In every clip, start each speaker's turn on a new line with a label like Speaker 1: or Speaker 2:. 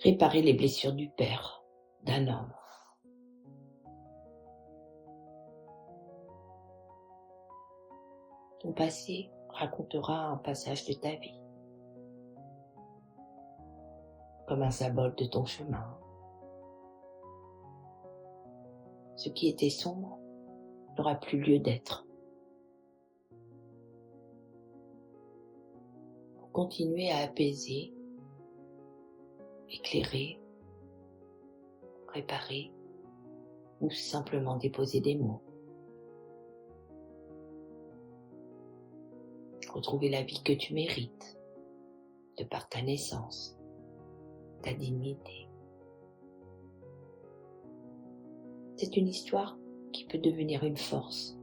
Speaker 1: Réparer les blessures du père, d'un homme. Ton passé racontera un passage de ta vie, comme un symbole de ton chemin. Ce qui était sombre n'aura plus lieu d'être. Pour continuer à apaiser, éclairer, réparer ou simplement déposer des mots. Retrouver la vie que tu mérites, de par ta naissance, ta dignité. C'est une histoire qui peut devenir une force.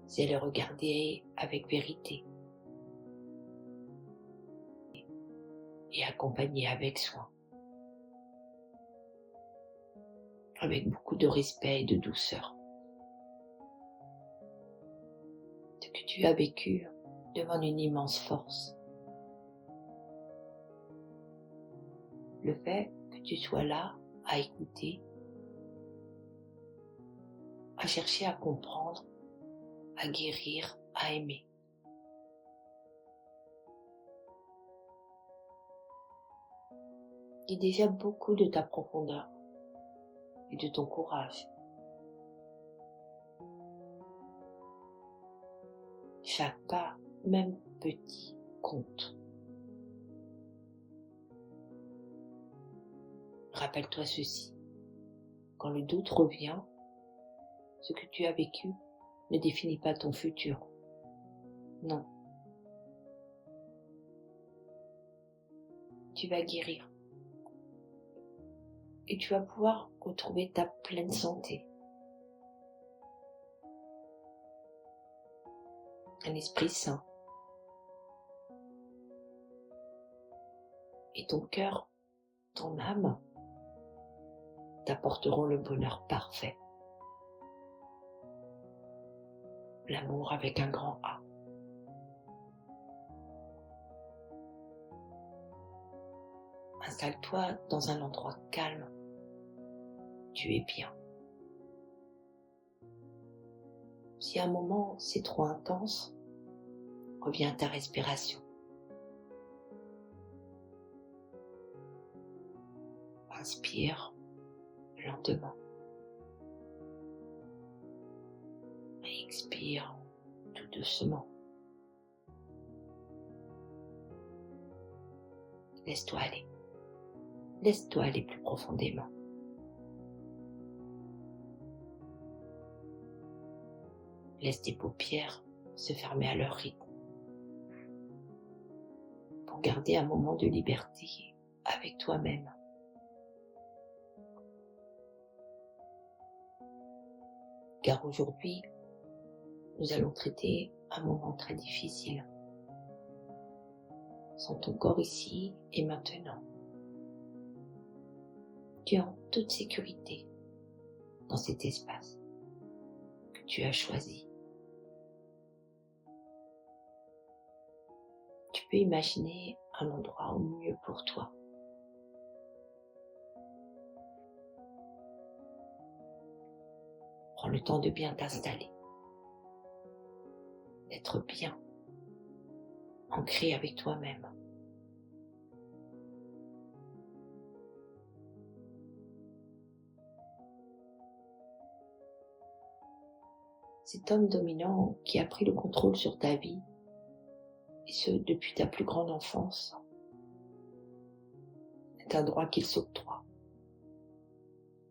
Speaker 1: Si elle est regardée avec vérité et accompagnée avec soin, avec beaucoup de respect et de douceur. Ce que tu as vécu demande une immense force. Le fait que tu sois là à écouter, à chercher à comprendre, à guérir, à aimer. Dis déjà beaucoup de ta profondeur et de ton courage. Chaque pas, même petit, compte. Rappelle-toi ceci. Quand le doute revient, ce que tu as vécu ne définit pas ton futur. Non. Tu vas guérir. Et tu vas pouvoir retrouver ta pleine santé. Un esprit sain. Et ton cœur, ton âme, t'apporteront le bonheur parfait. L'amour avec un grand A. Installe-toi dans un endroit calme. Tu es bien. Si à un moment c'est trop intense, reviens à ta respiration. Inspire lentement. Et expire tout doucement. Laisse-toi aller. Laisse-toi aller plus profondément. Laisse tes paupières se fermer à leur rythme pour garder un moment de liberté avec toi-même. Car aujourd'hui, nous allons traiter un moment très difficile. Sans ton corps ici et maintenant. Tu es en toute sécurité dans cet espace que tu as choisi. Tu peux imaginer un endroit au mieux pour toi. Prends le temps de bien t'installer, d'être bien, ancré avec toi-même. Cet homme dominant qui a pris le contrôle sur ta vie, et ce depuis ta plus grande enfance, est un droit qu'il s'octroie.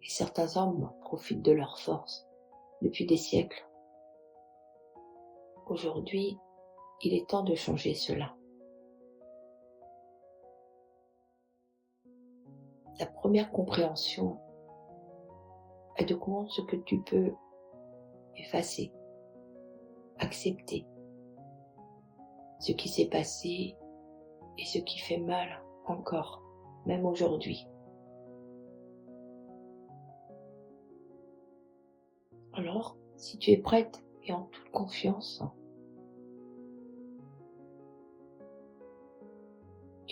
Speaker 1: Et certains hommes profitent de leur force depuis des siècles. Aujourd'hui, il est temps de changer cela. La première compréhension est de comprendre ce que tu peux effacer, accepter, ce qui s'est passé et ce qui fait mal encore, même aujourd'hui. Alors, si tu es prête et en toute confiance,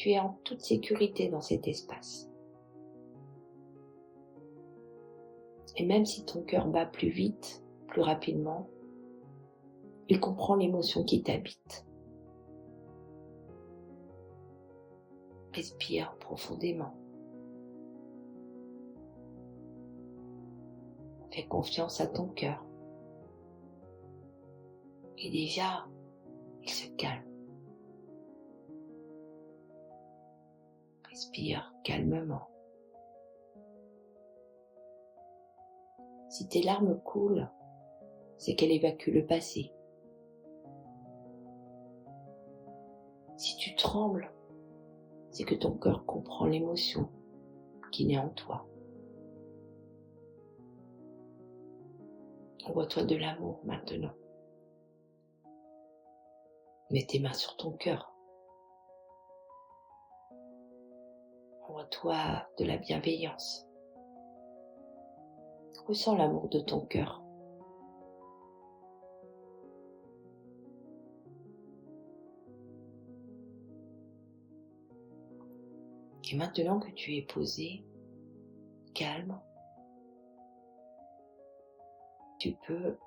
Speaker 1: tu es en toute sécurité dans cet espace. Et même si ton cœur bat plus vite, plus rapidement, il comprend l'émotion qui t'habite. Respire profondément. Fais confiance à ton cœur. Et déjà, il se calme. Respire calmement. Si tes larmes coulent, c'est qu'elle évacue le passé. Si tu trembles, c'est que ton cœur comprend l'émotion qui naît en toi. Envoie-toi de l'amour maintenant. Mets tes mains sur ton cœur. Envoie-toi de la bienveillance. Ressens l'amour de ton cœur. Et maintenant que tu es posé, calme, tu peux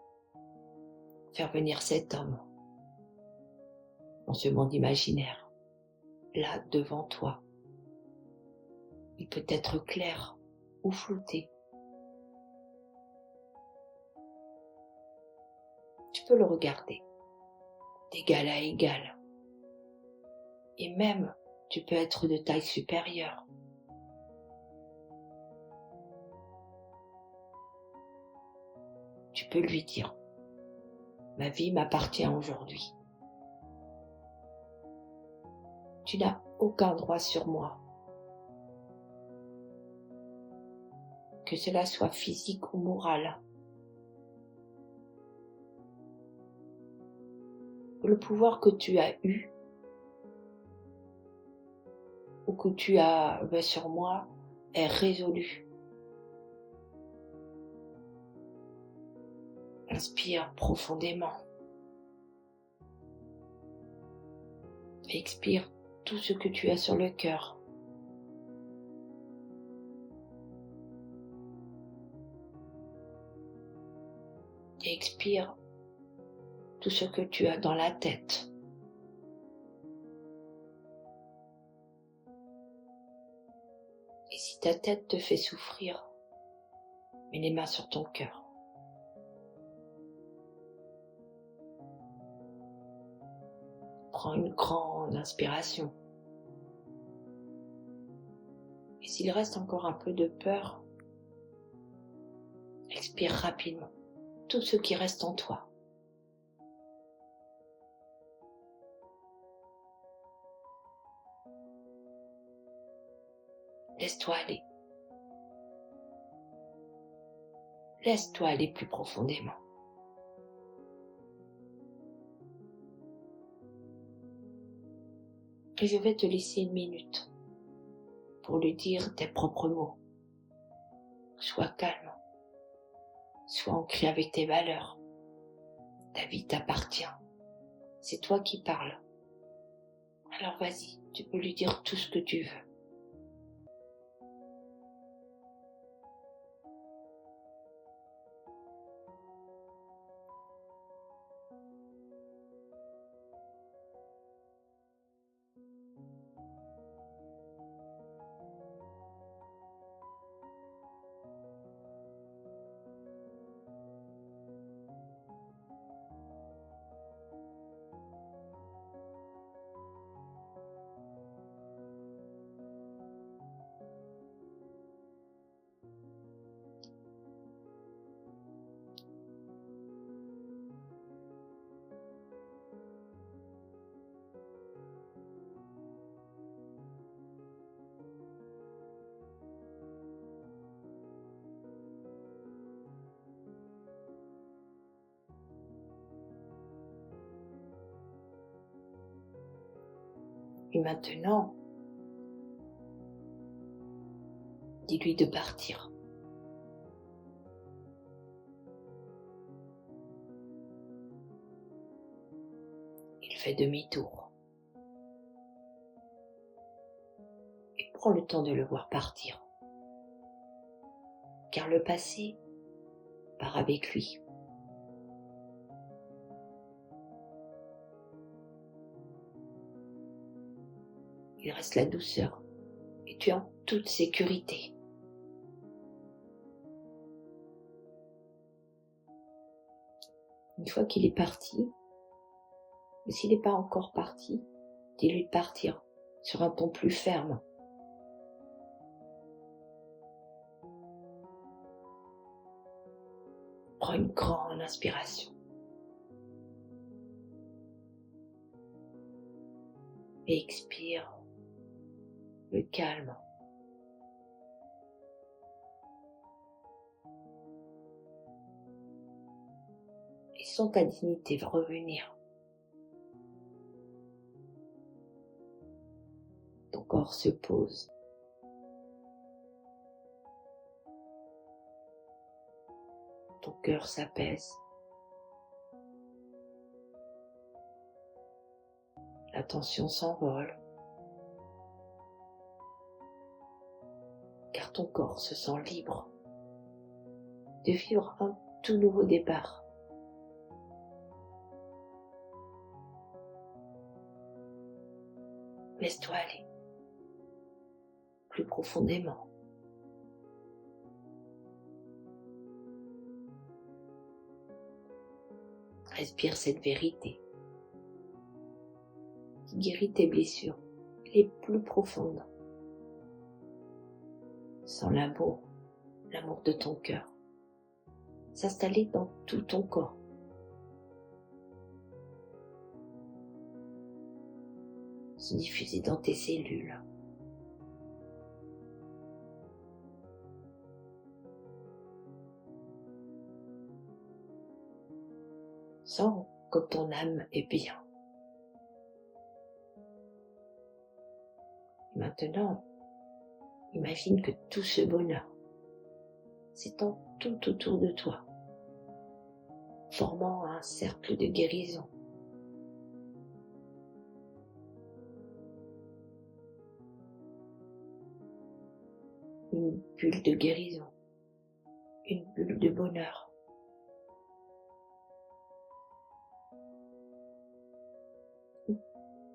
Speaker 1: faire venir cet homme dans ce monde imaginaire, là devant toi. Il peut être clair ou flouté. Tu peux le regarder d'égal à égal. Et même, tu peux être de taille supérieure. Tu peux lui dire, ma vie m'appartient aujourd'hui. Tu n'as aucun droit sur moi. Que cela soit physique ou moral. Le pouvoir que tu as eu ou que tu as sur moi est résolu. Inspire profondément. Expire tout ce que tu as sur le cœur. Et expire tout ce que tu as dans la tête. Et si ta tête te fait souffrir, mets les mains sur ton cœur. Prends une grande inspiration. Et s'il reste encore un peu de peur, expire rapidement tout ce qui reste en toi. Laisse-toi aller. Laisse-toi aller plus profondément. Et je vais te laisser 1 minute pour lui dire tes propres mots. Sois calme. Sois ancré avec tes valeurs. Ta vie t'appartient. C'est toi qui parles. Alors vas-y, tu peux lui dire tout ce que tu veux. Et maintenant, dis-lui de partir. Il fait demi-tour. prends le temps de le voir partir. Car le passé part avec lui. Il reste la douceur et tu es en toute sécurité. Une fois qu'il est parti, mais s'il n'est pas encore parti, dis-lui de partir sur un ton plus ferme. Prends une grande inspiration. Et expire le calme. Et sens ta dignité revenir. Ton corps se pose. Ton cœur s'apaise. La tension s'envole. Car ton corps se sent libre de vivre un tout nouveau départ. Laisse-toi aller plus profondément. Respire cette vérité qui guérit tes blessures les plus profondes. Sens l'amour de ton cœur s'installer dans tout ton corps. Se diffuser dans tes cellules. Sens comme ton âme est bien. Maintenant, imagine que tout ce bonheur s'étend tout autour de toi, formant un cercle de guérison. Une bulle de guérison, une bulle de bonheur.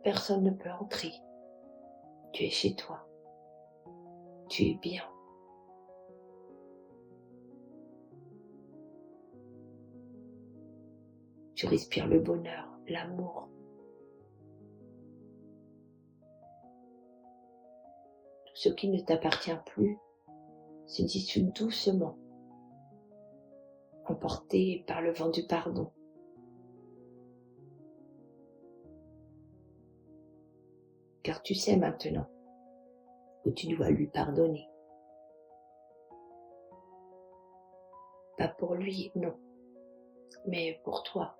Speaker 1: Personne ne peut entrer. Tu es chez toi. Tu es bien. Tu respires le bonheur, l'amour. Tout ce qui ne t'appartient plus se dissout doucement, emporté par le vent du pardon. Car tu sais maintenant que tu dois lui pardonner. Pas pour lui, non, mais pour toi.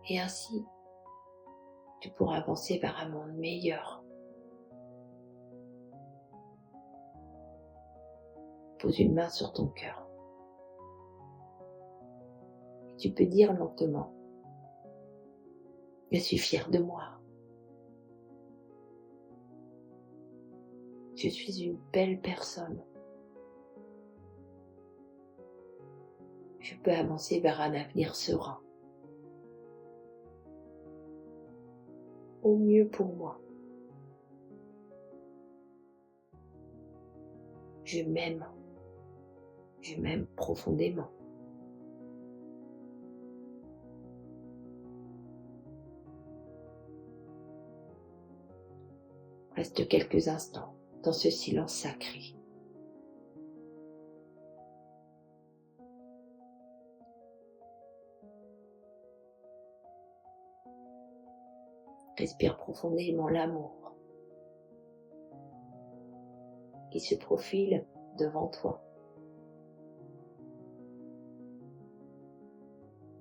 Speaker 1: Et ainsi, tu pourras avancer vers un monde meilleur. Pose une main sur ton cœur. Et tu peux dire lentement, je suis fière de moi. Je suis une belle personne. Je peux avancer vers un avenir serein. Au mieux pour moi. Je m'aime profondément. Reste quelques instants dans ce silence sacré. Respire profondément l'amour qui se profile devant toi.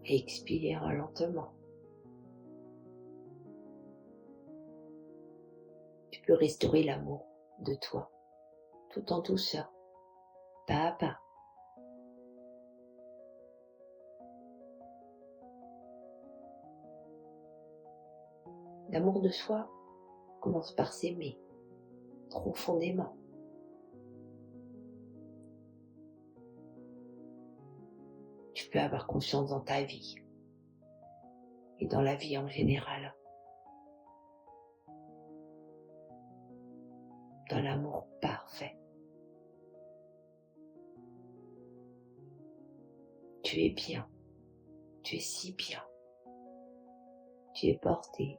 Speaker 1: Et expire lentement. Tu peux restaurer l'amour de toi, tout en douceur, pas à pas. L'amour de soi commence par s'aimer profondément. Tu peux avoir confiance dans ta vie et dans la vie en général, dans l'amour parfait. Tu es bien, tu es si bien, tu es porté,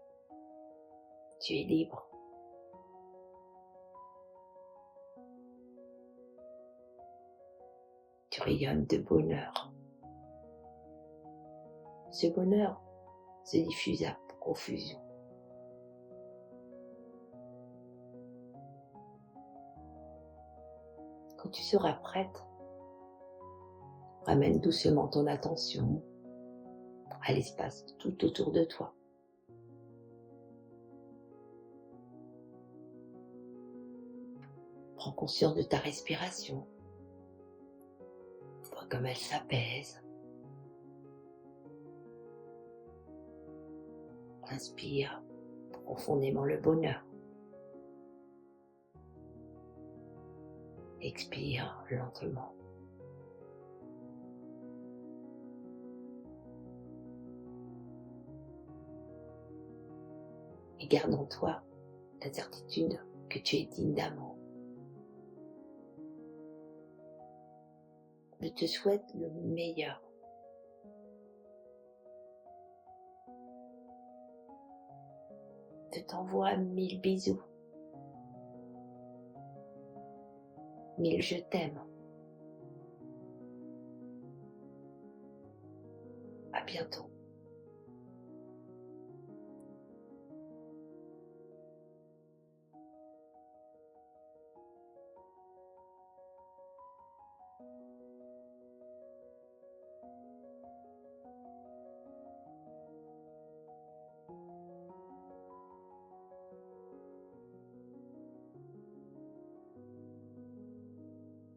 Speaker 1: tu es libre. Tu rayonnes de bonheur. Ce bonheur se diffuse à profusion. Quand tu seras prête, ramène doucement ton attention à l'espace tout autour de toi. Prends conscience de ta respiration. Vois comme elle s'apaise. Inspire profondément le bonheur. Expire lentement. Et garde en toi la certitude que tu es digne d'amour. Je te souhaite le meilleur. Je t'envoie 1000 bisous. 1000 je t'aime. À bientôt.